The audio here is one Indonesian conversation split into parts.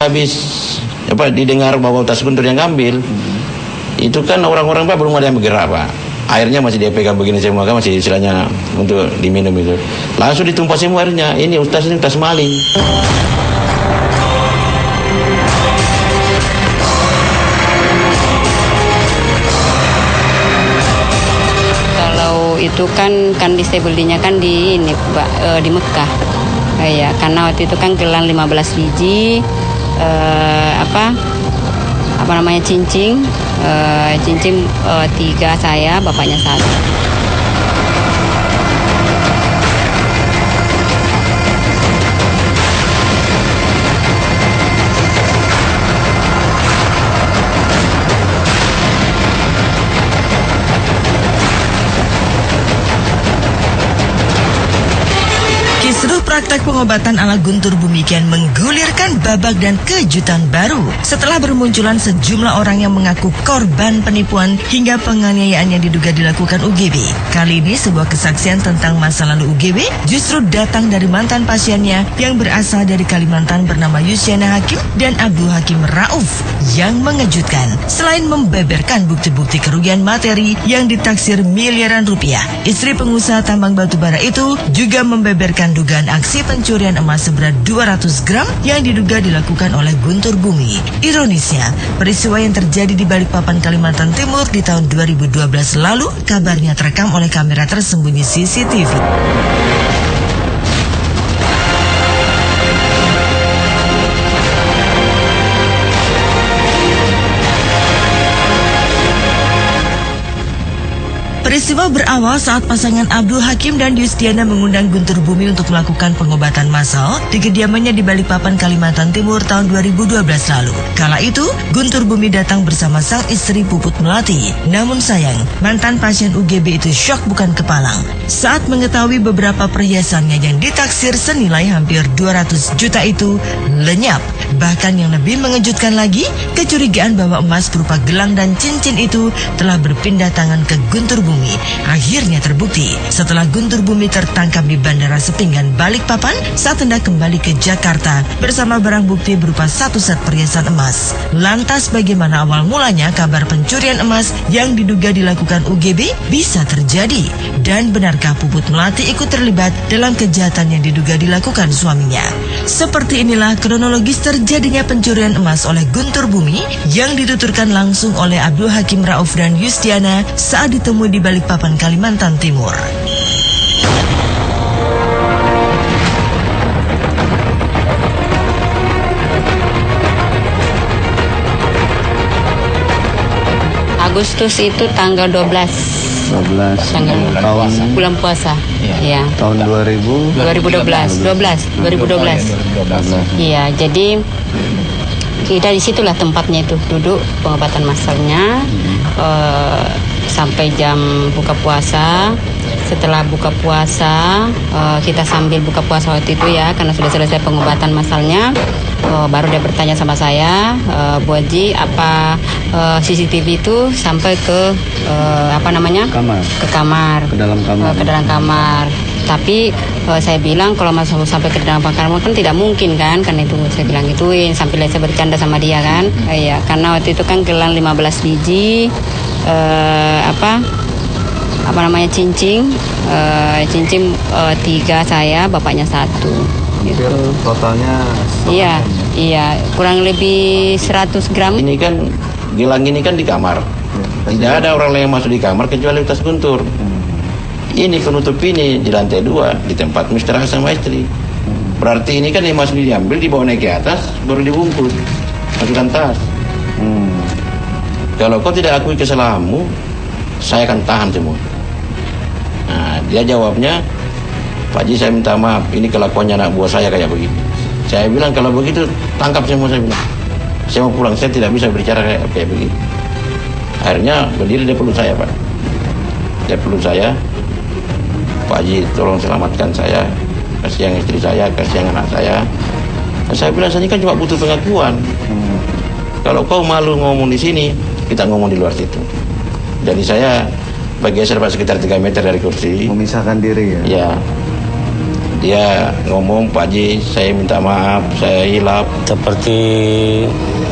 Habis didengar bahwa tas Guntur yang ngambil, itu kan orang-orang Pak belum ada yang bergerak Pak. Airnya masih dia pegang begini semua kan, masih istilahnya untuk diminum itu. Langsung ditumpah semua airnya. Ini tas maling. Kalau itu kan disebelinya kan di ini Pak, di Mekah. Ya, karena waktu itu kan gelang 15 biji cincin 3 saya, bapaknya 1. Kisruh praktek pengobatan ala Guntur Bumi kian menggulirkan babak dan kejutan baru setelah bermunculan sejumlah orang yang mengaku korban penipuan hingga penganiayaan yang diduga dilakukan UGB. Kali ini sebuah kesaksian tentang masa lalu UGB justru datang dari mantan pasiennya yang berasal dari Kalimantan bernama Yusiana Hakim dan Abdul Hakim Rauf yang mengejutkan. Selain membeberkan bukti-bukti kerugian materi yang ditaksir miliaran rupiah, istri pengusaha tambang batubara itu juga membeberkan dugaan aksi pencurian emas seberat 200 gram yang diduga dilakukan oleh Guntur Bumi. Ironisnya, peristiwa yang terjadi di Balikpapan, Kalimantan Timur di tahun 2012 lalu kabarnya terekam oleh kamera tersembunyi CCTV. Peristiwa berawal saat pasangan Abdul Hakim dan Yustiana mengundang Guntur Bumi untuk melakukan pengobatan massal di kediamannya di Balikpapan, Kalimantan Timur tahun 2012 lalu. Kala itu, Guntur Bumi datang bersama sang istri Puput Melati. Namun sayang, mantan pasien UGB itu syok bukan kepalang saat mengetahui beberapa perhiasannya yang ditaksir senilai hampir 200 juta itu lenyap. Bahkan yang lebih mengejutkan lagi, kecurigaan bahwa emas berupa gelang dan cincin itu telah berpindah tangan ke Guntur Bumi. Akhirnya terbukti setelah Guntur Bumi tertangkap di Bandara Sepinggan Balikpapan saat hendak kembali ke Jakarta bersama barang bukti berupa 1 set perhiasan emas. Lantas bagaimana awal mulanya kabar pencurian emas yang diduga dilakukan UGB bisa terjadi? Dan benarkah Puput Melati ikut terlibat dalam kejahatan yang diduga dilakukan suaminya? Seperti inilah kronologis terjadinya pencurian emas oleh Guntur Bumi yang dituturkan langsung oleh Abdul Hakim Rauf dan Yustiana saat ditemui di Balikpapan, Kalimantan Timur. Agustus itu tanggal 12 bulan puasa. Iya. Tahun 2012. Iya, jadi kita disitulah tempatnya itu duduk pengobatan massalnya sampai jam buka puasa. Setelah buka puasa, kita sambil buka puasa waktu itu ya, karena sudah selesai pengobatan massalnya, baru dia bertanya sama saya, Bu Haji, apa CCTV itu sampai ke kamar, ke dalam kamar. Tapi saya bilang kalau masuk sampai ke dalam kamar kan tidak mungkin kan, karena itu saya bilang gituin sambil saya bercanda sama dia kan. Iya, karena waktu itu kan gelang 15 biji, cincin 3 saya, bapaknya 1 gitu. Totalnya iya kurang lebih 100 gram. Ini kan gelang ini kan di kamar, tidak ada orang lain yang masuk di kamar kecuali tas Guntur. Ini penutup ini di lantai 2 di tempat istirahat sama istri. Berarti ini kan yang masuk diambil, dibawa naik ke atas, baru dibungkus, masukkan tas. Kalau kau tidak akui kesalahanmu, saya akan tahan semua. Nah, dia jawabnya, Pak Haji, saya minta maaf, ini kelakuannya anak buah saya kayak begini. Saya bilang kalau begitu tangkap semua, saya bilang. Saya mau pulang, saya tidak bisa berbicara kayak begini. Akhirnya berdiri dia peluk saya, Pak. Dia peluk saya, Pak Haji tolong selamatkan saya, kasihan istri saya, kasihan anak saya. Dan saya bilang, saya kan cuma butuh pengakuan. Kalau kau malu ngomong di sini, kita ngomong di luar situ. Jadi saya bergeser sekitar 3 meter dari kursi. Memisahkan diri ya? Ya. dia ngomong, Pak Haji, saya minta maaf, saya hilaf.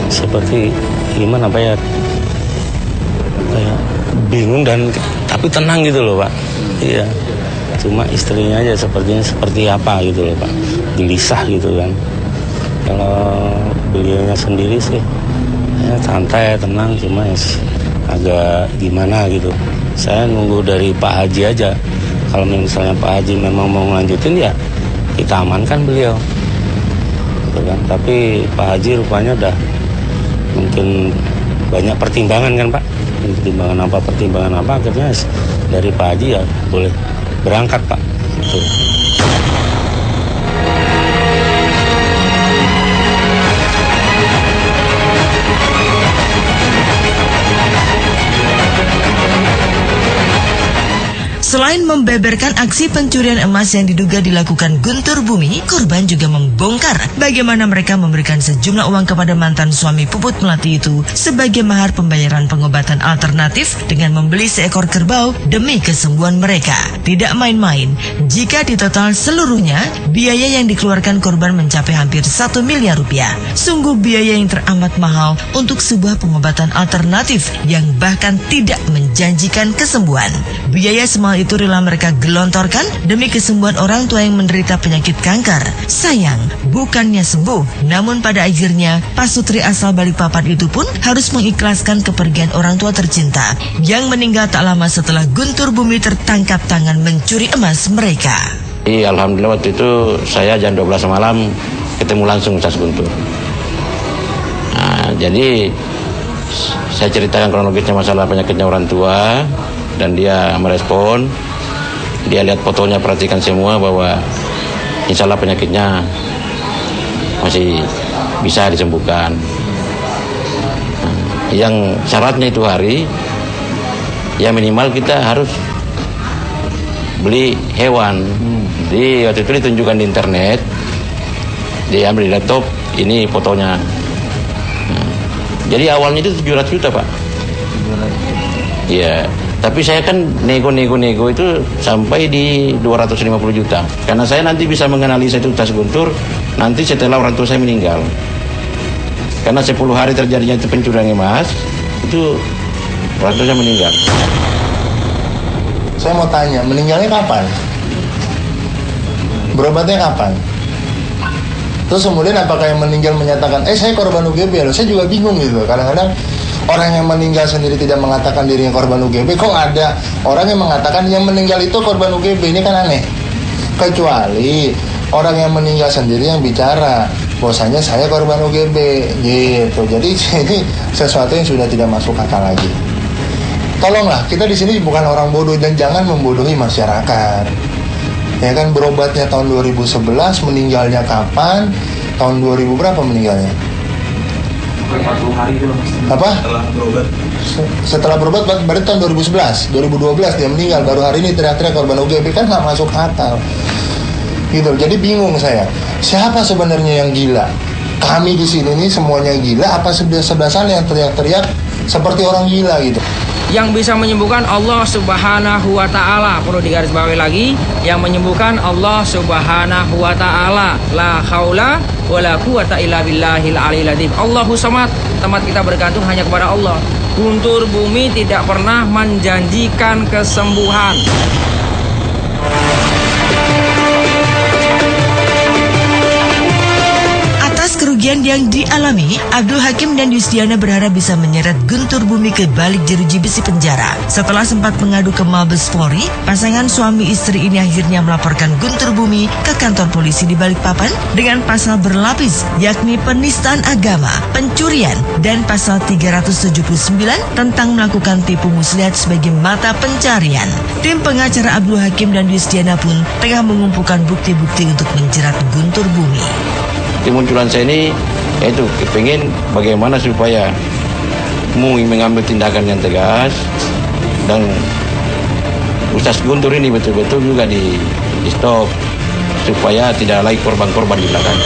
Seperti gimana Pak ya? Kayak bingung dan tapi tenang gitu loh Pak. Iya. Cuma istrinya aja sepertinya seperti apa gitu loh Pak. Gelisah gitu kan. Kalau beliaunya sendiri sih ya santai, tenang, cuma ya agak gimana gitu. Saya nunggu dari Pak Haji aja. Kalau misalnya Pak Haji memang mau ngelanjutin ya kita amankan beliau. Gitu kan. Tapi Pak Haji rupanya udah mungkin banyak pertimbangan kan Pak. Pertimbangan apa akhirnya dari Pak Haji ya boleh berangkat Pak. Gitu. Selain membeberkan aksi pencurian emas yang diduga dilakukan Guntur Bumi, korban juga membongkar bagaimana mereka memberikan sejumlah uang kepada mantan suami Puput Melati itu sebagai mahar pembayaran pengobatan alternatif dengan membeli seekor kerbau demi kesembuhan mereka. Tidak main-main, jika ditotal seluruhnya, biaya yang dikeluarkan korban mencapai hampir 1 miliar rupiah. Sungguh biaya yang teramat mahal untuk sebuah pengobatan alternatif yang bahkan tidak menjanjikan kesembuhan. Biaya semal itu rela mereka gelontorkan demi kesembuhan orang tua yang menderita penyakit kanker. Sayang, bukannya sembuh, namun pada akhirnya pasutri asal Balikpapan itu pun harus mengikhlaskan kepergian orang tua tercinta yang meninggal tak lama setelah Guntur Bumi tertangkap tangan mencuri emas mereka. Alhamdulillah waktu itu saya jam 12 malam ketemu langsung Ustaz Guntur. Nah, jadi saya ceritakan kronologisnya masalah penyakitnya orang tua. Dan dia merespon, dia lihat fotonya, perhatikan semua bahwa insya Allah penyakitnya masih bisa disembuhkan. Yang syaratnya itu hari, ya minimal kita harus beli hewan. Jadi waktu itu ditunjukkan di internet, dia ambil di laptop, ini fotonya. Jadi awalnya itu 700 juta Pak. Iya. Tapi saya kan nego itu sampai di 250 juta. Karena saya nanti bisa menganalisa itu tas Guntur nanti setelah orang tua saya meninggal. Karena 10 hari terjadinya itu pencurian emas, itu orang tua saya meninggal. Saya mau tanya, meninggalnya kapan? Berobatnya kapan? Terus kemudian apakah yang meninggal menyatakan, saya korban UGB loh? Saya juga bingung gitu. Kadang-kadang orang yang meninggal sendiri tidak mengatakan dirinya korban UGB, kok ada orang yang mengatakan yang meninggal itu korban UGB, ini kan aneh. Kecuali orang yang meninggal sendiri yang bicara, bahwasanya saya korban UGB, gitu. Jadi ini sesuatu yang sudah tidak masuk akal lagi. Tolonglah, kita di sini bukan orang bodoh dan jangan membodohi masyarakat. Ya kan, berobatnya tahun 2011, meninggalnya kapan? Tahun 2000 berapa meninggalnya? 40 hari itu apa? Setelah berobat berarti tahun 2011, 2012 dia meninggal, baru hari ini teriak-teriak korban UGB, kan nggak masuk akal gitu. Jadi bingung saya, siapa sebenarnya yang gila? Kami di sini nih semuanya gila, apa sebelah sana yang teriak-teriak seperti orang gila gitu? Yang bisa menyembuhkan Allah Subhanahu wa Ta'ala. Perlu digarisbawahi lagi, yang menyembuhkan Allah Subhanahu wa Ta'ala. La haula wala quwata illa billahil aliyil azim. Allahu samad, tempat kita bergantung hanya kepada Allah. Guntur Bumi tidak pernah menjanjikan kesembuhan. Kerugian yang dialami, Abdul Hakim dan Yusdiana berharap bisa menyeret Guntur Bumi ke balik jeruji besi penjara. Setelah sempat mengadu ke Mabes Polri, pasangan suami istri ini akhirnya melaporkan Guntur Bumi ke kantor polisi di Balikpapan dengan pasal berlapis, yakni penistaan agama, pencurian, dan pasal 379 tentang melakukan tipu muslihat sebagai mata pencarian. Tim pengacara Abdul Hakim dan Yusdiana pun tengah mengumpulkan bukti-bukti untuk menjerat Guntur Bumi. Kemunculan saya ini yaitu pengen bagaimana supaya MUI mengambil tindakan yang tegas dan Ustaz Guntur ini betul-betul juga di stop supaya tidak lagi korban-korban di belakang.